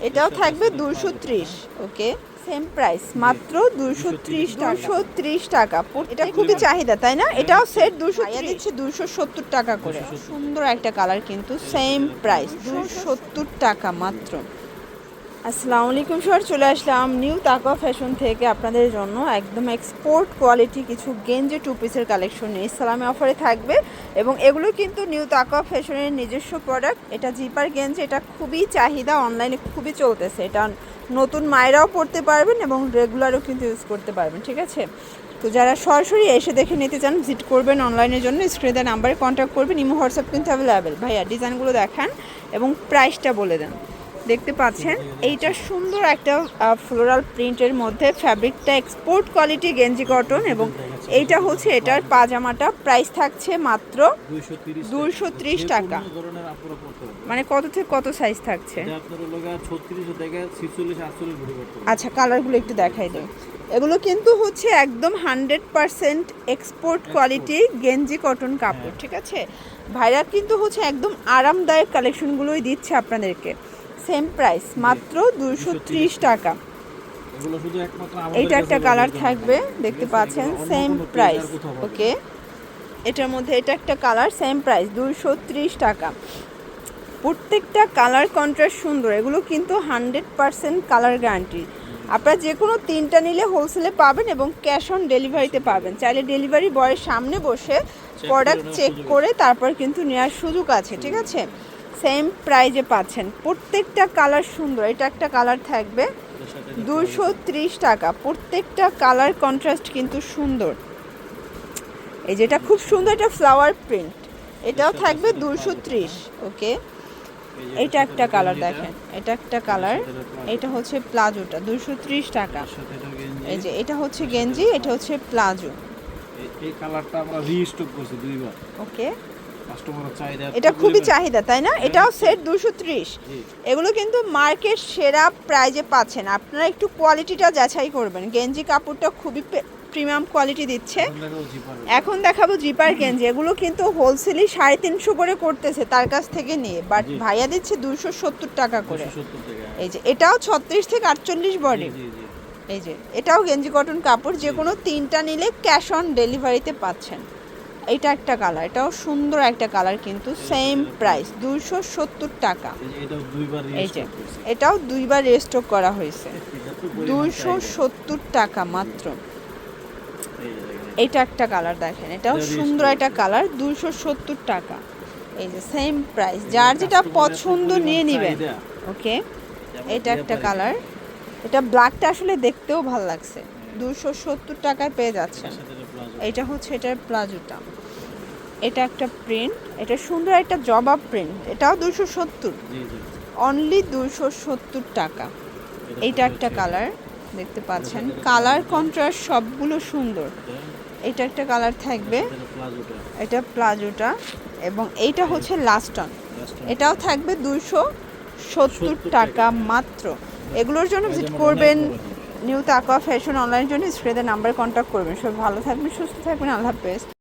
এটাও থাকবে 230। ওকে, same price, মাত্র 230 টাকা। 230 টাকা। এটা খুবই চাহিদা, তাই না? এটাও সেট 200 দিচ্ছে 270 টাকা করে। সুন্দর একটা কালার, কিন্তু সেম প্রাইস 270 টাকা মাত্র। আসসালামু আলাইকুম স্যার, চলে আসলাম নিউ তাকওয়া ফ্যাশন থেকে আপনাদের জন্য একদম এক্সপোর্ট কোয়ালিটি কিছু গেঞ্জি টু পিসের কালেকশন নিয়ে ইসলামে অফারে থাকবে, এবং এগুলো কিন্তু নিউ তাকওয়া ফ্যাশনের নিজস্ব প্রোডাক্ট। এটা জিপার গেঞ্জি, এটা খুবই চাহিদা, অনলাইনে খুবই চলতেছে। এটা নতুন মায়েরাও পরতে পারবেন এবং রেগুলারও কিন্তু ইউজ করতে পারবেন, ঠিক আছে? তো যারা সরাসরি এসে দেখে নিতে চান, ভিজিট করবেন অনলাইনের জন্য স্ক্রিনে দেওয়া নাম্বারে কন্ট্যাক্ট করবেন। ইমো হোয়াটসঅ্যাপ কিন্তু অ্যাভেলেবেল। ভাইয়া ডিজাইনগুলো দেখান এবং প্রাইসটা বলে দেন। দেখতে পাচ্ছেন এইটা সুন্দর একটা ফ্লোরাল প্রিন্টের মধ্যে, ফ্যাব্রিকটা এক্সপোর্ট কোয়ালিটি গেঞ্জি কটন, এবং এইটা হচ্ছে এটার পাজামাটা। প্রাইস থাকছে মাত্র 230 টাকা। মানে কত থেকে কত সাইজ থাকছে? আচ্ছা, কালারগুলো একটু দেখাই দেন। এগুলো কিন্তু হচ্ছে একদম 100% এক্সপোর্ট কোয়ালিটি গেঞ্জি কটন কাপড়, ঠিক আছে? ভাইরা কিন্তু হচ্ছে একদম আরামদায়ক কালেকশনগুলোই দিচ্ছে আপনাদেরকে। সেম প্রাইস, মাত্র 230 টাকা। এইটা একটা কালার থাকবে, দেখতে পাচ্ছেন, সেম প্রাইস। ওকে, এটার মধ্যে এটা একটা কালার, সেম প্রাইস 230 টাকা। প্রত্যেকটা কালার কন্ট্রাস্ট সুন্দর। এগুলো কিন্তু 100% কালার গ্যারান্টি। আপনারা যে কোনো তিনটা নিলে হোলসেলে পাবেন এবং ক্যাশ অন ডেলিভারিতে পাবেন। চাইলে ডেলিভারি বয়ের সামনে বসে প্রোডাক্ট চেক করে তারপর কিন্তু নেওয়ার সুযোগ আছে, ঠিক আছে? সেম প্রাইজে পাচ্ছেন। প্রত্যেকটা কালার সুন্দর। এটা একটা কালার থাকবে 230 টাকা। প্রত্যেকটা কালার কন্ট্রাস্ট কিন্তু সুন্দর। এই যেটা খুব সুন্দর, এটা ফ্লাওয়ার প্রিন্ট, এটাও থাকবে 230। ওকে, এটা একটা কালার দেখেন, এটা একটা কালার, এটা হচ্ছে প্লাজোটা 230 টাকা। এই যে এটা হচ্ছে গেঞ্জি, এটা হচ্ছে প্লাজো। এই কালারটা আমরা রিস্টক করছি দুইবার। ওকে, কাস্টমারের চাহিদা, এটা খুবই চাহিদা, তাই না? এটাও সেট 230। এগুলো কিন্তু মার্কেট সেরা প্রাইজে পাচ্ছেন। আপনারা একটু কোয়ালিটিটা যাচাই করবেন। গেঞ্জি কাপড়টা খুবই প্রিমিয়াম কোয়ালিটি দিচ্ছে। এখন দেখাবো জিপার গেঞ্জি। এগুলো কিন্তু হোলসেলই 350 করে করতেছে তার কাছ থেকে নিয়ে, বাট ভাইয়া দিচ্ছে 270 টাকা করে। এই যে এটাও 36 থেকে 48 বডি। এই যে এটাও গেঞ্জি কটন কাপড়, যে কোনো তিনটা নিলে ক্যাশ অন ডেলিভারিতে পাচ্ছেন। এটা একটা কালার, এটাও সুন্দর একটা কালার, কিন্তু সেম প্রাইস 270 টাকা। এই যে এটাও দুইবার রিস্টক করা হয়েছে, 270 টাকা মাত্র। এটা একটা কালার দেখেন, এটাও সুন্দর একটা কালার, 270 টাকা। এই যে সেম প্রাইস, যার যেটা পছন্দ নিয়ে নেবেন। ওকে, এটা একটা কালার, এটা ব্ল্যাকটা আসলে দেখতেও ভালো লাগছে, 270 টাকায় পেয়ে যাচ্ছেন। এটা হচ্ছে এটার প্লাজোটা। এটা একটা প্রিন্ট, এটা সুন্দর একটা জবা প্রিন্ট, এটাও 270, অনলি 270 টাকা। এইটা একটা কালার, দেখতে পাচ্ছেন, কালার কন্ট্রাস্ট সবগুলো সুন্দর। এটা একটা কালার থাকবে, এটা প্লাজোটা, এবং এইটা হচ্ছে লাস্ট অন, এটাও থাকবে 270 টাকা মাত্র। এগুলোর জন্য ভিজিট করবেন নিউ তাকওয়া ফ্যাশন অনলাইনের জন্য স্ক্রিনে নাম্বার কন্ট্যাক্ট করবেন। সব ভালো থাকবেন, সুস্থ থাকবেন, আল্লাহ হাফেজ।